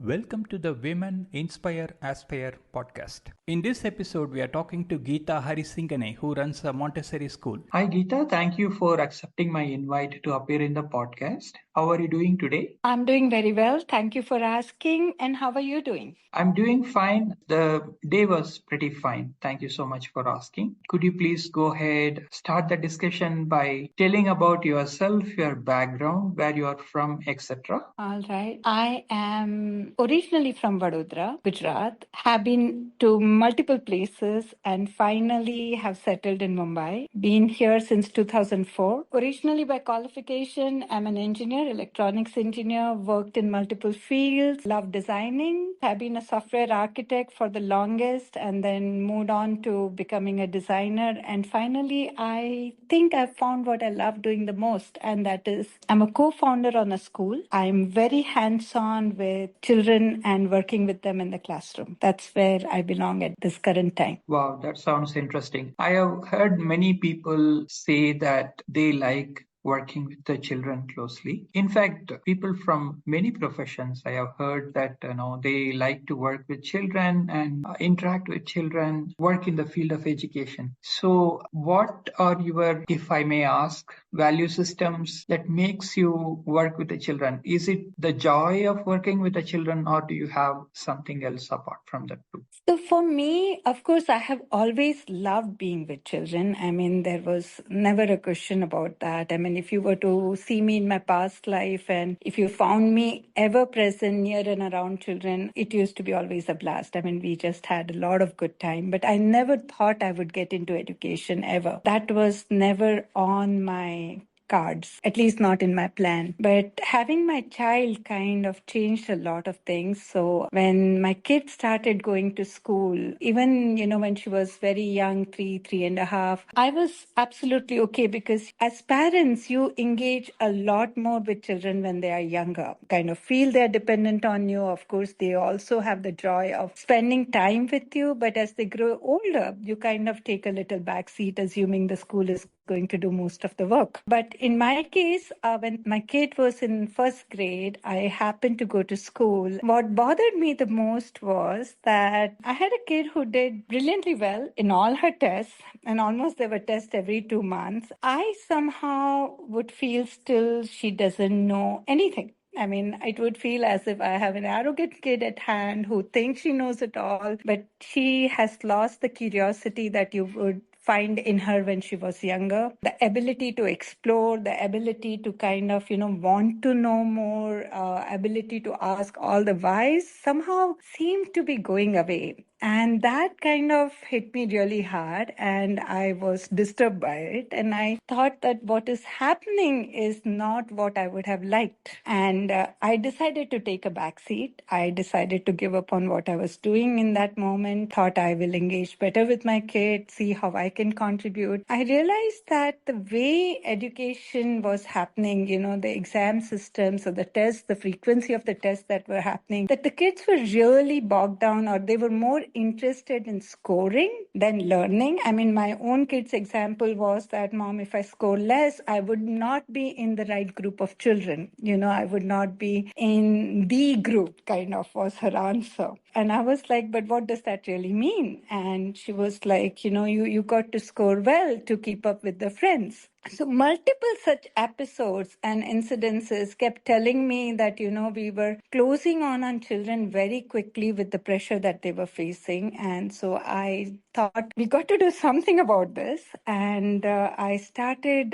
Welcome to the Women Inspire Aspire podcast. In this episode, we are talking to Geeta Harsinganey, who runs a Montessori school. Hi Geeta, thank you for accepting my invite to appear in the podcast. How are you doing today? I'm doing very well. Thank you for asking. And how are you doing? I'm doing fine. The day was pretty fine. Thank you so much for asking. Could you please go ahead, start the discussion by telling about yourself, your background, where you are from, etc.? All right. I am originally from Vadodara, Gujarat, have been to multiple places and finally have settled in Mumbai. Been here since 2004. Originally by qualification, I'm an engineer, electronics engineer, worked in multiple fields, love designing, have been a software architect for the longest and then moved on to becoming a designer. And finally, I think I've found what I love doing the most, and that is I'm a co-founder on a school. I'm very hands-on with children and working with them in the classroom. That's where I belong at this current time. Wow, that sounds interesting. I have heard many people say that they like working with the children closely. In fact, people from many professions, I have heard that they like to work with children and interact with children, work in the field of education. So what are your, if I may ask, value systems that makes you work with the children? Is it the joy of working with the children, or do you have something else apart from that too? So for me, of course, I have always loved being with children. I mean, there was never a question about that. I mean, if you were to see me in my past life and if you found me ever present near and around children, it used to be always a blast. I mean, we just had a lot of good time, but I never thought I would get into education ever. That was never on my cards, at least not in my plan. But having my child kind of changed a lot of things. So when my kid started going to school, even, when she was very young, 3.5, I was absolutely okay because as parents, you engage a lot more with children when they are younger, kind of feel they're dependent on you. Of course, they also have the joy of spending time with you. But as they grow older, you kind of take a little backseat, assuming the school is going to do most of the work. But in my case, when my kid was in first grade, I happened to go to school. What bothered me the most was that I had a kid who did brilliantly well in all her tests, and almost there were tests every 2 months. I somehow would feel still she doesn't know anything. I mean, it would feel as if I have an arrogant kid at hand who thinks she knows it all, but she has lost the curiosity that you would find in her when she was younger. The ability to explore, the ability to kind of, want to know more, ability to ask all the whys somehow seemed to be going away. And that kind of hit me really hard, and I was disturbed by it. And I thought that what is happening is not what I would have liked. And I decided to take a back seat. I decided to give up on what I was doing in that moment, thought I will engage better with my kid, see how I can contribute. I realized that the way education was happening, the exam systems or the tests, the frequency of the tests that were happening, that the kids were really bogged down, or they were more interested in scoring than learning. I mean, my own kid's example was that, Mom, if I score less, I would not be in the right group of children. I would not be in the group, kind of was her answer. And I was like, but what does that really mean? And she was like, you got to score well to keep up with the friends. So multiple such episodes and incidences kept telling me that, we were closing on children very quickly with the pressure that they were facing. And so I thought we got to do something about this. And I started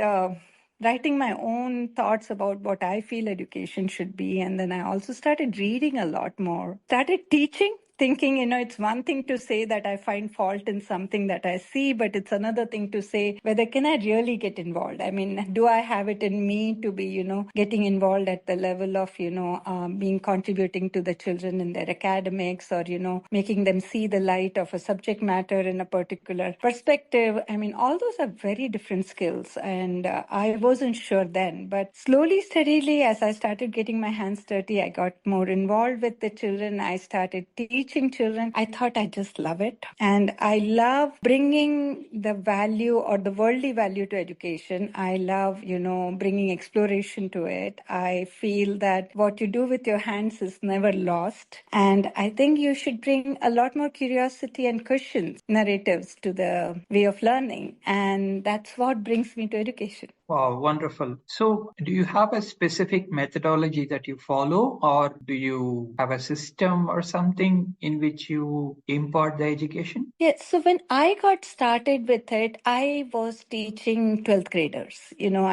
writing my own thoughts about what I feel education should be. And then I also started reading a lot more, started teaching, thinking, it's one thing to say that I find fault in something that I see, but it's another thing to say, whether can I really get involved? I mean, do I have it in me to be, getting involved at the level of, being contributing to the children in their academics, or, making them see the light of a subject matter in a particular perspective. I mean, all those are very different skills. And I wasn't sure then, but slowly, steadily, as I started getting my hands dirty, I got more involved with the children. I started teaching teaching children, I thought I just love it. And I love bringing the value or the worldly value to education. I love, bringing exploration to it. I feel that what you do with your hands is never lost. And I think you should bring a lot more curiosity and questions, narratives to the way of learning. And that's what brings me to education. Wow, wonderful. So, do you have a specific methodology that you follow, or do you have a system or something in which you impart the education? Yes, so when I got started with it, I was teaching 12th graders.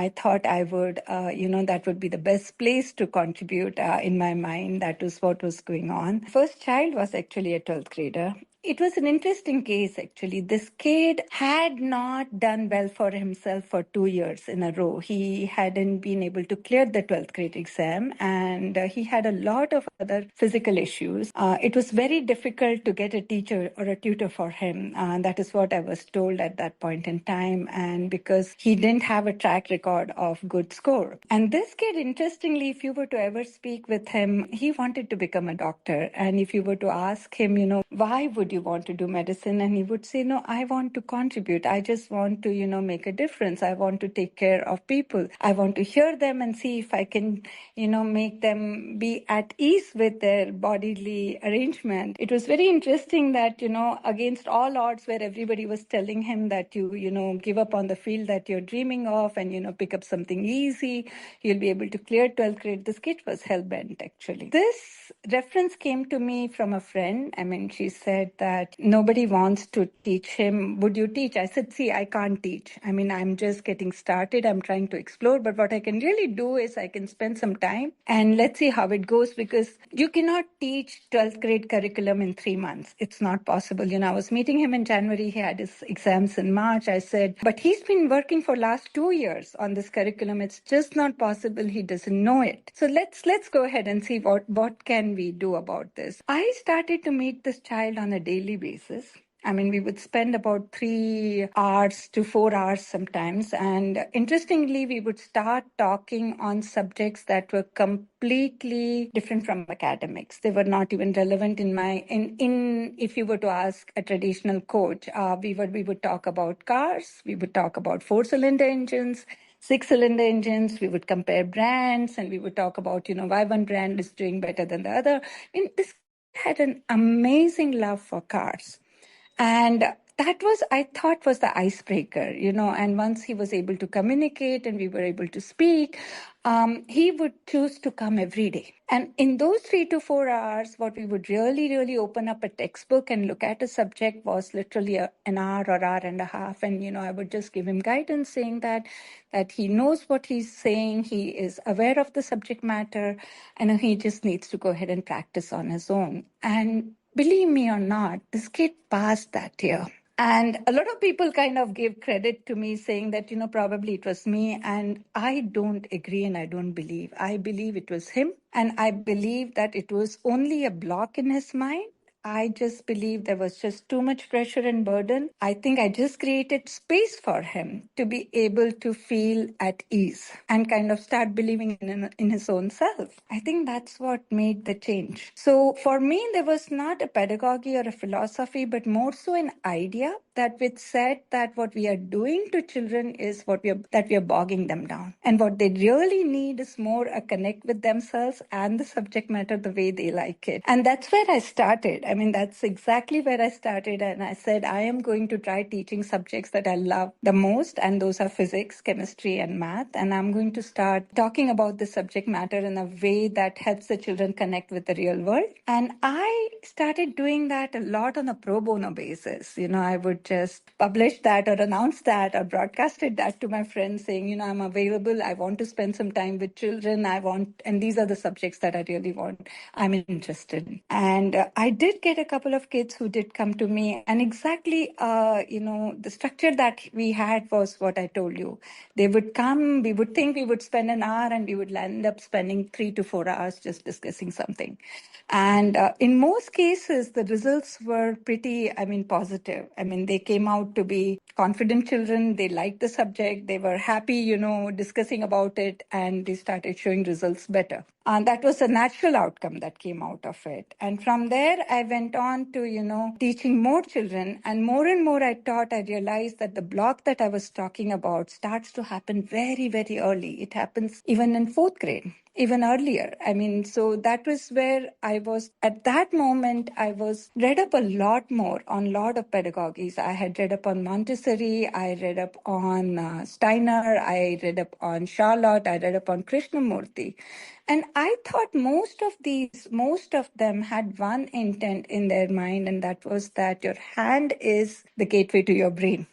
I thought I would, that would be the best place to contribute in my mind. That was what was going on. First child was actually a 12th grader. It was an interesting case, actually. This kid had not done well for himself for 2 years in a row. He hadn't been able to clear the 12th grade exam, and he had a lot of other physical issues. It was very difficult to get a teacher or a tutor for him. That is what I was told at that point in time, and because he didn't have a track record of good score. And this kid, interestingly, if you were to ever speak with him, he wanted to become a doctor. And if you were to ask him, why would you want to do medicine? And he would say, no, I want to contribute. I just want to, make a difference. I want to take care of people. I want to hear them and see if I can, make them be at ease with their bodily arrangement. It was very interesting that, against all odds, where everybody was telling him that you give up on the field that you're dreaming of and, pick up something easy, you'll be able to clear 12th grade. This kid was hell-bent, actually. This reference came to me from a friend. I mean, she said that nobody wants to teach him. Would you teach? I said, see, I can't teach. I mean, I'm just getting started. I'm trying to explore. But what I can really do is I can spend some time and let's see how it goes, because you cannot teach 12th grade curriculum in 3 months. It's not possible. I was meeting him in January. He had his exams in March. I said, but he's been working for last 2 years on this curriculum. It's just not possible. He doesn't know it. So let's go ahead and see what can we do about this. I started to meet this child on a daily basis. I mean, we would spend about 3 hours to 4 hours sometimes. And interestingly, we would start talking on subjects that were completely different from academics. They were not even relevant in if you were to ask a traditional coach, we would talk about cars, we would talk about 4-cylinder engines, 6-cylinder engines, we would compare brands, and we would talk about, why one brand is doing better than the other. I mean, this had an amazing love for cars. And that was, I thought, was the icebreaker, and once he was able to communicate and we were able to speak, he would choose to come every day. And in those 3 to 4 hours, what we would really, really open up a textbook and look at a subject was literally an hour or hour and a half. And, I would just give him guidance saying that he knows what he's saying, he is aware of the subject matter, and he just needs to go ahead and practice on his own. And believe me or not, this kid passed that year. And a lot of people kind of gave credit to me saying that, probably it was me. And I don't agree and I don't believe. I believe it was him. And I believe that it was only a block in his mind. I just believe there was just too much pressure and burden. I think I just created space for him to be able to feel at ease and kind of start believing in his own self. I think that's what made the change. So for me, there was not a pedagogy or a philosophy, but more so an idea that which said that what we are doing to children is that we are bogging them down. And what they really need is more a connect with themselves and the subject matter the way they like it. And that's where I started. I mean, that's exactly where I started. And I said, I am going to try teaching subjects that I love the most. And those are physics, chemistry, and math. And I'm going to start talking about the subject matter in a way that helps the children connect with the real world. And I started doing that a lot on a pro bono basis. I would just publish that or announce that or broadcasted that to my friends saying, I'm available. I want to spend some time with children. And these are the subjects that I really want. I'm interested in. And I did get a couple of kids who did come to me, and exactly, the structure that we had was what I told you. They would come, we would think we would spend an hour, and we would end up spending 3 to 4 hours just discussing something. And in most cases, the results were pretty, positive. They came out to be confident children. They liked the subject. They were happy, discussing about it, and they started showing results better. That was a natural outcome that came out of it. And from there, I went on to, teaching more children. And more I taught, I realized that the block that I was talking about starts to happen very, very early. It happens even in fourth grade, even earlier. I mean, so that was where I was, at that moment, I was read up a lot more on a lot of pedagogies. I had read up on Montessori, I read up on Steiner, I read up on Charlotte, I read up on Krishnamurti. And I thought most of them had one intent in their mind, and that was that your hand is the gateway to your brain.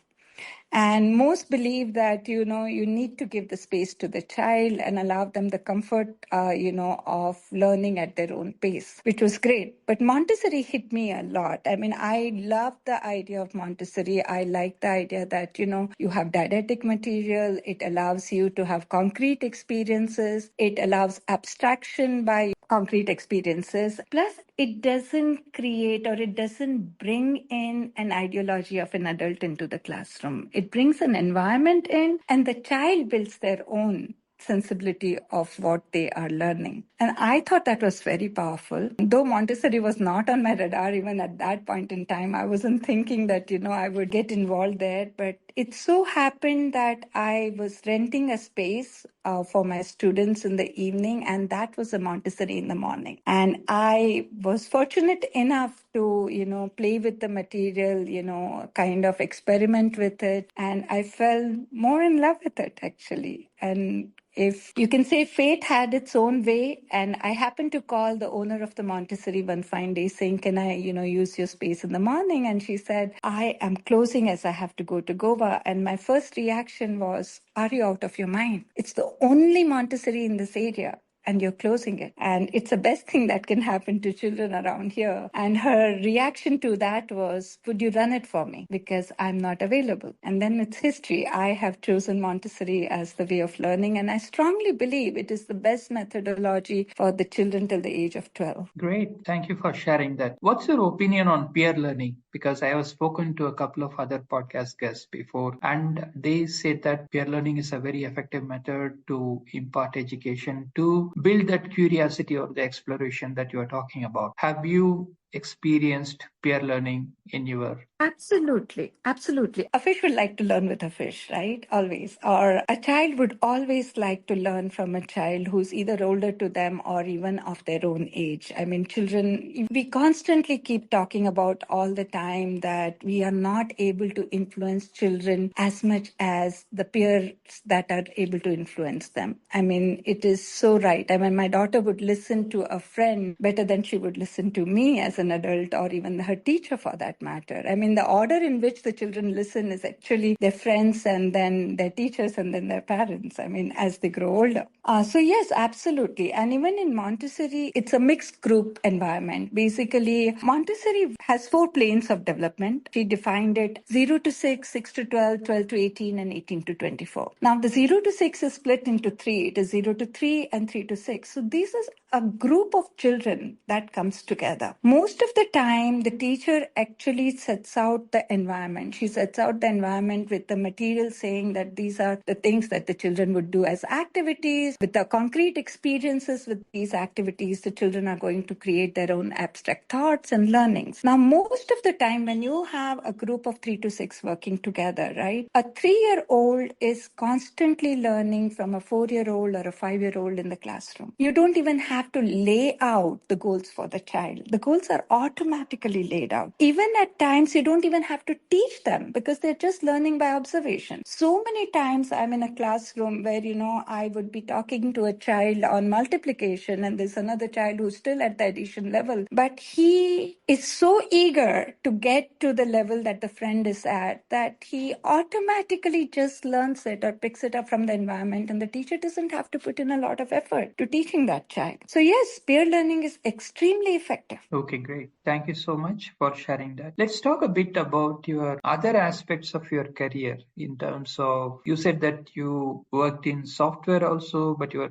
And most believe that, you need to give the space to the child and allow them the comfort, of learning at their own pace, which was great. But Montessori hit me a lot. I mean, I love the idea of Montessori. I like the idea that, you have didactic material. It allows you to have concrete experiences. It allows abstraction by concrete experiences. Plus, it doesn't create or it doesn't bring in an ideology of an adult into the classroom. It brings an environment in, and the child builds their own sensibility of what they are learning. And I thought that was very powerful. Though Montessori was not on my radar even at that point in time, I wasn't thinking that, I would get involved there. But it so happened that I was renting a space for my students in the evening, and that was a Montessori in the morning. And I was fortunate enough to, play with the material, kind of experiment with it. And I fell more in love with it, actually. And if you can say fate had its own way, and I happened to call the owner of the Montessori one fine day saying, can I, use your space in the morning? And she said, I am closing as I have to go to Goa. And my first reaction was, are you out of your mind? It's the only Montessori in this area, and you're closing it. And it's the best thing that can happen to children around here. And her reaction to that was, would you run it for me? Because I'm not available. And then it's history. I have chosen Montessori as the way of learning. And I strongly believe it is the best methodology for the children till the age of 12. Great. Thank you for sharing that. What's your opinion on peer learning? Because I have spoken to a couple of other podcast guests before, and they said that peer learning is a very effective method to impart education, to build that curiosity or the exploration that you are talking about. Have you experienced peer learning in your... Absolutely. A fish would like to learn with a fish, right? Always. Or a child would always like to learn from a child who's either older to them or even of their own age. I mean, children, we constantly keep talking about all the time that we are not able to influence children as much as the peers that are able to influence them. I mean, it is so right. I mean, my daughter would listen to a friend better than she would listen to me as an adult, or even her teacher for that matter. I mean, the order in which the children listen is actually their friends and then their teachers and then their parents, I mean, as they grow older. So yes, absolutely. And even in Montessori, it's a mixed group environment. Basically, Montessori has 4 planes of development. She defined it 0 to 6, 6 to 12, 12 to 18, and 18 to 24. Now, the 0 to 6 is split into 3. It is 0 to 3 and 3 to 6. So this is a group of children that comes together. Most of the time, the teacher actually sets out the environment. She sets out the environment with the material saying that these are the things that the children would do as activities. With the concrete experiences with these activities, the children are going to create their own abstract thoughts and learnings. Now, most of the time when you have a group of 3 to 6 working together, right, a 3-year-old is constantly learning from a 4-year-old or a 5-year-old in the classroom. You don't even have to lay out the goals for the child. The goals are automatically laid out. Even at times, you don't even have to teach them because they're just learning by observation. So many times I'm in a classroom where, I would be talking to a child on multiplication and there's another child who's still at the addition level, but he is so eager to get to the level that the friend is at that he automatically just learns it or picks it up from the environment, and the teacher doesn't have to put in a lot of effort to teaching that child. So yes, peer learning is extremely effective. Okay, great. Thank you so much for sharing that. Let's talk a bit about your other aspects of your career in terms of, you said that you worked in software also, but your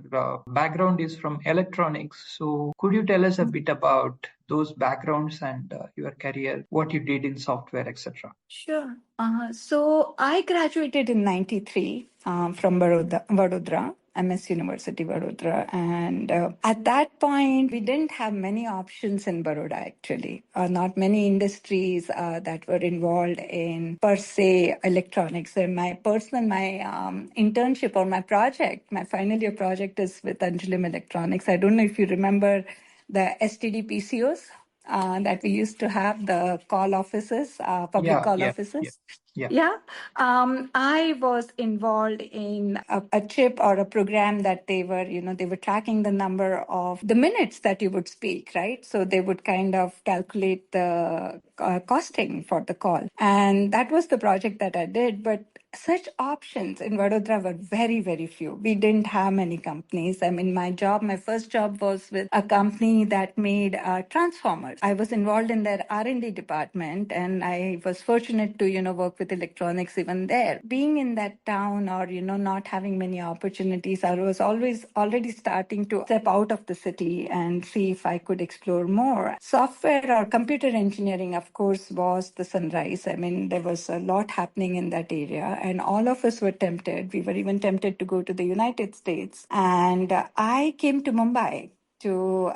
background is from electronics. So could you tell us a bit about those backgrounds and your career, what you did in software, etc.? Sure. So I graduated in 93 from Vadodara. MS University, Vadodara. And at that point, we didn't have many options in Baroda, actually. Not many industries that were involved in, per se, electronics. So my internship or my project, my final year project is with Anjulim Electronics. I don't know if you remember the STD PCOs that we used to have, the call offices, public call offices. Yeah. I was involved in a chip or a program that they were tracking the number of the minutes that you would speak, right? So they would kind of calculate the costing for the call. And that was the project that I did. But such options in Vadodara were very, very few. We didn't have many companies. I mean, my first job was with a company that made transformers. I was involved in their R&D department, and I was fortunate to, work with electronics even there. Being in that town or, not having many opportunities, I was always already starting to step out of the city and see if I could explore more. Software or computer engineering, of course, was the sunrise. I mean, there was a lot happening in that area, and all of us were tempted. We were even tempted to go to the United States. And I came to Mumbai to,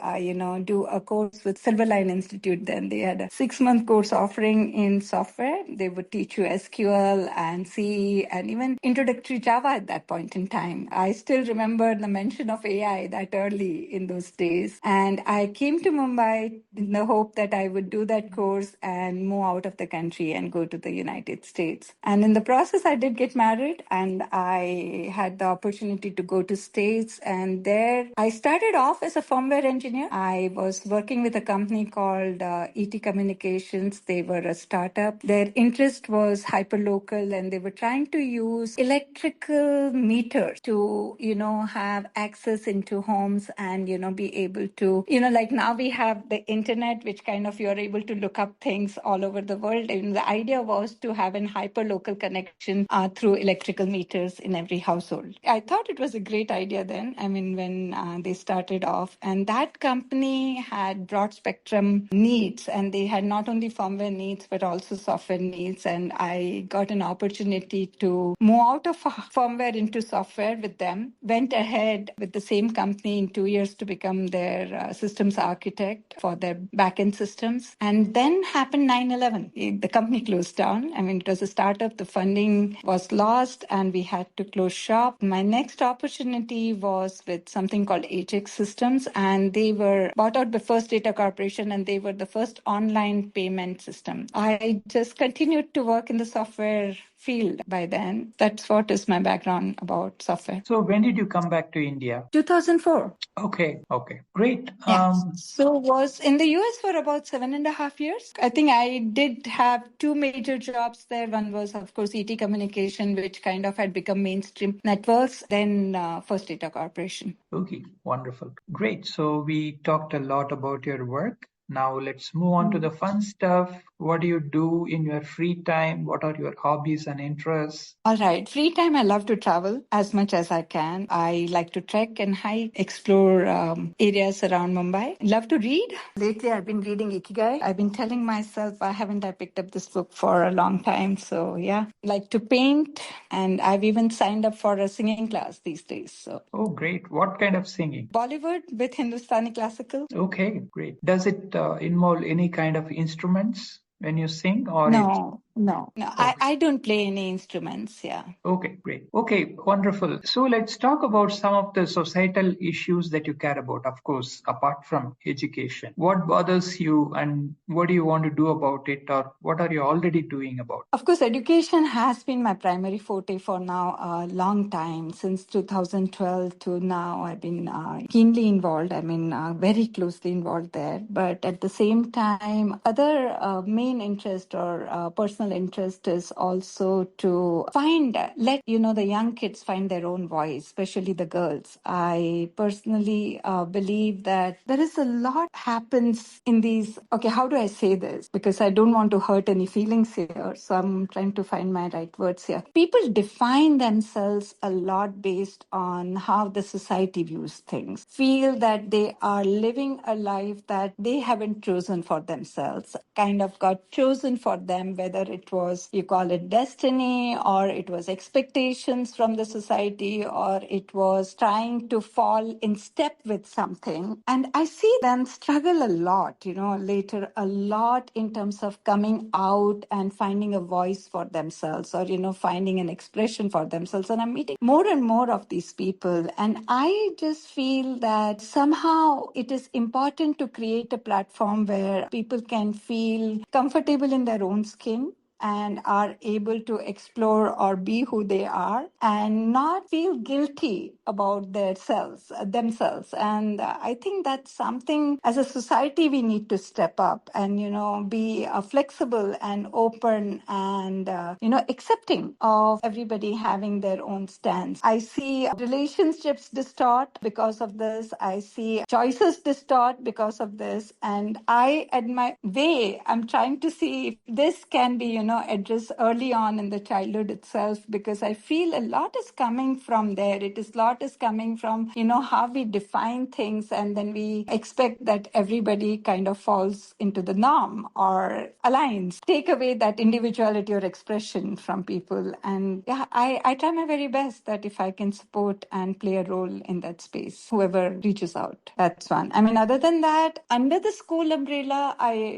do a course with Silverline Institute. Then they had a 6-month course offering in software. They would teach you SQL and C and even introductory Java at that point in time. I still remember the mention of AI that early in those days. And I came to Mumbai in the hope that I would do that course and move out of the country and go to the United States. And in the process, I did get married, and I had the opportunity to go to States. And there I started off as a firmware engineer. I was working with a company called ET Communications. They were a startup. Their interest was hyperlocal, and they were trying to use electrical meters to, have access into homes and, be able to, like now we have the internet, which kind of you're able to look up things all over the world. And the idea was to have an hyperlocal connection through electrical meters in every household. I thought it was a great idea then. I mean, when they started off. And that company had broad spectrum needs, and they had not only firmware needs, but also software needs. And I got an opportunity to move out of firmware into software with them, went ahead with the same company in 2 years to become their systems architect for their backend systems. And then happened 9/11. The company closed down. I mean, it was a startup. The funding was lost, and we had to close shop. My next opportunity was with something called HX Systems, and they were bought out by First Data Corporation, and they were the first online payment system. I just continued to work in the software field by then. That's what is my background about software. So when did you come back to India? 2004. Okay, great. Yeah. So was in the US for about 7.5 years. I think I did have two major jobs there. One was, of course, ET Communication, which kind of had become mainstream networks, then First Data Corporation. Okay, wonderful. Great. So we talked a lot about your work. Now let's move on to the fun stuff. What do you do in your free time? What are your hobbies and interests? All right. Free time, I love to travel as much as I can. I like to trek and hike, explore areas around Mumbai. Love to read. Lately, I've been reading Ikigai. I've been telling myself, why haven't I picked up this book for a long time? So yeah, like to paint. And I've even signed up for a singing class these days. So. Oh, great. What kind of singing? Bollywood with Hindustani classical. Okay, great. Does it involve any kind of instruments when you sing, or No. Okay. I don't play any instruments. Yeah. Okay, great. Okay, wonderful. So let's talk about some of the societal issues that you care about, of course, apart from education. What bothers you, and what do you want to do about it, or what are you already doing about it? Of course, education has been my primary forte for now a long time. Since 2012 to now, I've been keenly involved. I mean, very closely involved there. But at the same time, other main interest or personal interest is also to let the young kids find their own voice, especially the girls. I personally believe that there is a lot happens in these. Okay, how do I say this? Because I don't want to hurt any feelings here. So I'm trying to find my right words here. People define themselves a lot based on how the society views things. Feel that they are living a life that they haven't chosen for themselves, kind of got chosen for them, whether it was, you call it destiny, or it was expectations from the society, or it was trying to fall in step with something. And I see them struggle a lot, later a lot in terms of coming out and finding a voice for themselves, or, finding an expression for themselves. And I'm meeting more and more of these people. And I just feel that somehow it is important to create a platform where people can feel comfortable in their own skin and are able to explore or be who they are and not feel guilty about themselves. And I think that's something as a society we need to step up and, be flexible and open and, accepting of everybody having their own stance. I see relationships distort because of this. I see choices distort because of this. And at my way, I'm trying to see if this can be, addressed early on in the childhood itself, because I feel a lot is coming from there. Lot is coming from, how we define things, and then we expect that everybody kind of falls into the norm or aligns. Take away that individuality or expression from people. And yeah, I try my very best that if I can support and play a role in that space, whoever reaches out, that's one. I mean, other than that, under the school umbrella,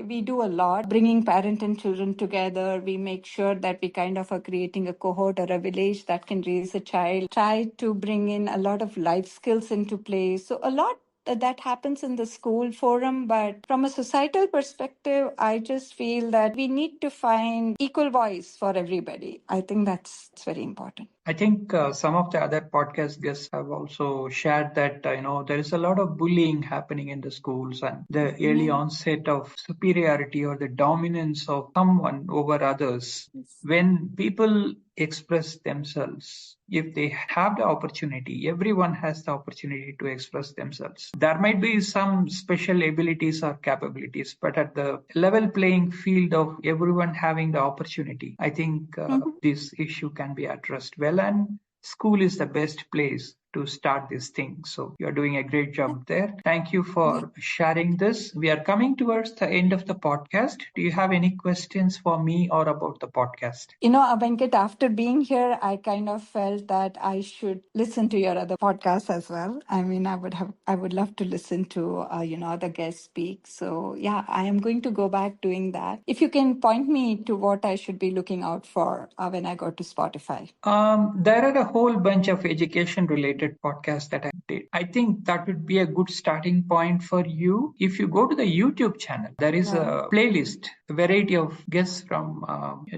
we do a lot, bringing parent and children together. We make sure that we kind of are creating a cohort or a village that can raise a child, try to bring in a lot of life skills into play. So a lot that happens in the school forum. But from a societal perspective, I just feel that we need to find equal voice for everybody. I think that's very important. I think some of the other podcast guests have also shared that, there is a lot of bullying happening in the schools, and the early onset of superiority or the dominance of someone over others. When people express themselves, if they have the opportunity, everyone has the opportunity to express themselves. There might be some special abilities or capabilities, but at the level playing field of everyone having the opportunity, I think this issue can be addressed well, and school is the best place to start this thing. So you're doing a great job there. Thank you for sharing this. We are coming towards the end of the podcast. Do you have any questions for me or about the podcast? Venkat, after being here, I kind of felt that I should listen to your other podcasts as well. I mean, I would love to listen to, other guests speak. So yeah, I am going to go back doing that. If you can point me to what I should be looking out for when I go to Spotify. There are a whole bunch of education related podcasts that I did. I think that would be a good starting point for you. If you go to the YouTube channel, there is a playlist, a variety of guests from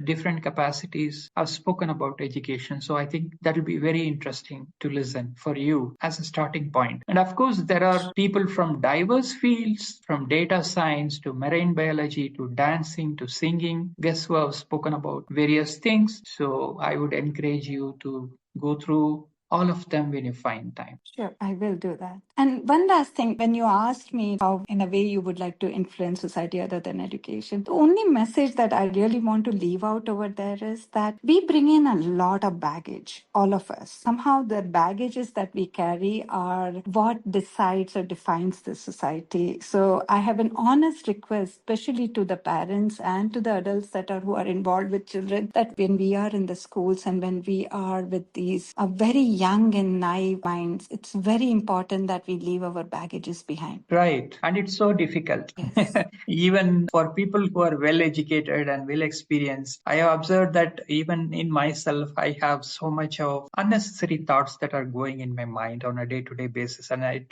different capacities have spoken about education. So I think that will be very interesting to listen for you as a starting point. And of course, there are people from diverse fields, from data science to marine biology to dancing to singing, guests who have spoken about various things. So I would encourage you to go through all of them when you find time. Sure, I will do that. And one last thing, when you asked me how, in a way, you would like to influence society other than education, the only message that I really want to leave out over there is that we bring in a lot of baggage, all of us. Somehow the baggages that we carry are what decides or defines the society. So I have an honest request, especially to the parents and to the adults who are involved with children, that when we are in the schools and when we are with these very young and naive minds, it's very important that we leave our baggages behind. Right. And it's so difficult. Yes. Even for people who are well educated and well experienced, I have observed that even in myself, I have so much of unnecessary thoughts that are going in my mind on a day-to-day basis. And I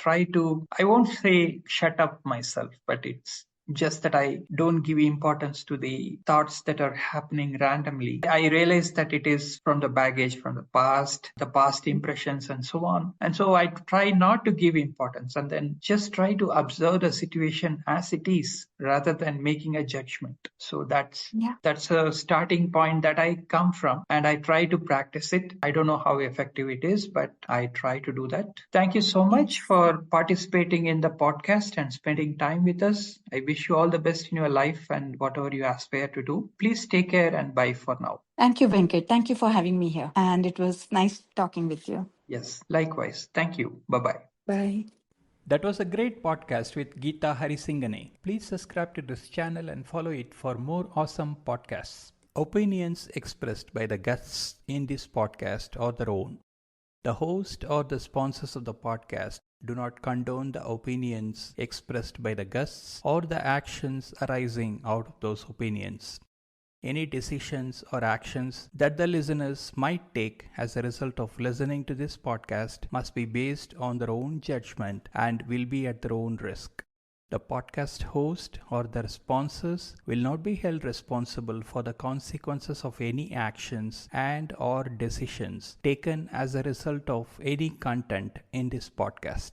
won't say shut up myself, but it's just that I don't give importance to the thoughts that are happening randomly. I realize that it is from the baggage from the past impressions and so on. And so I try not to give importance and then just try to observe the situation as it is rather than making a judgment. So that's a starting point that I come from, and I try to practice it. I don't know how effective it is, but I try to do that. Thank you so much for participating in the podcast and spending time with us. I wish you all the best in your life and whatever you aspire to do. Please take care and bye for now. Thank you, Venkat. Thank you for having me here. And it was nice talking with you. Yes, likewise. Thank you. Bye-bye. Bye. That was a great podcast with Geeta Harsinganey. Please subscribe to this channel and follow it for more awesome podcasts. Opinions expressed by the guests in this podcast are their own. The host or the sponsors of the podcast do not condone the opinions expressed by the guests or the actions arising out of those opinions. Any decisions or actions that the listeners might take as a result of listening to this podcast must be based on their own judgment and will be at their own risk. The podcast host or their sponsors will not be held responsible for the consequences of any actions and or decisions taken as a result of any content in this podcast.